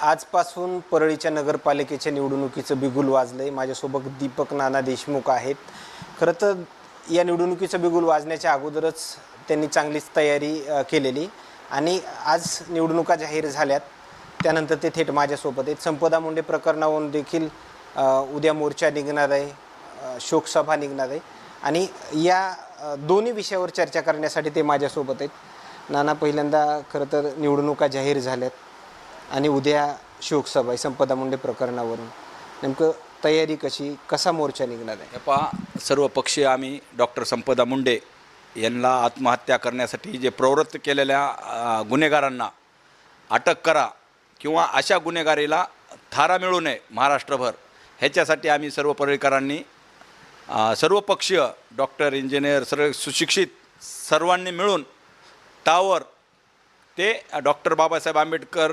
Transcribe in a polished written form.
आजपासून परळीच्या नगरपालिकेच्या निवडणुकीचं बिगुल वाजलंय। माझ्यासोबत दीपक नाना देशमुख आहेत। खरं तर या निवडणुकीचं बिगुल वाजण्याच्या अगोदरच त्यांनी चांगलीच तयारी केलेली आणि आज निवडणुका जाहीर झाल्यात त्यानंतर ते थेट माझ्यासोबत आहेत। संपदा मुंडे प्रकरणावरून देखील उद्या मोर्चा निघणार आहे, शोकसभा निघणार आहे आणि या दोन्ही विषयावर चर्चा करण्यासाठी ते माझ्यासोबत आहेत। नाना, पहिल्यांदा खरं तर निवडणुका जाहीर झाल्यात आणि उद्या शोकसभा आहे संपदा मुंडे प्रकरणावरून, नेमकं तयारी कसा मोर्चा निघणार आहे? पहा, सर्व पक्षीय आम्ही डॉक्टर संपदा मुंडे यांना आत्महत्या करण्यासाठी जे प्रवृत्त केलेल्या गुन्हेगारांना अटक करा किंवा अशा गुन्हेगारीला थारा मिळू नये महाराष्ट्रभर, ह्याच्यासाठी आम्ही सर्व परळीकरांनी सर्व पक्षीय डॉक्टर, इंजिनियर, सर्व सुशिक्षित सर्वांनी मिळून टावर ते डॉक्टर बाबासाहेब आंबेडकर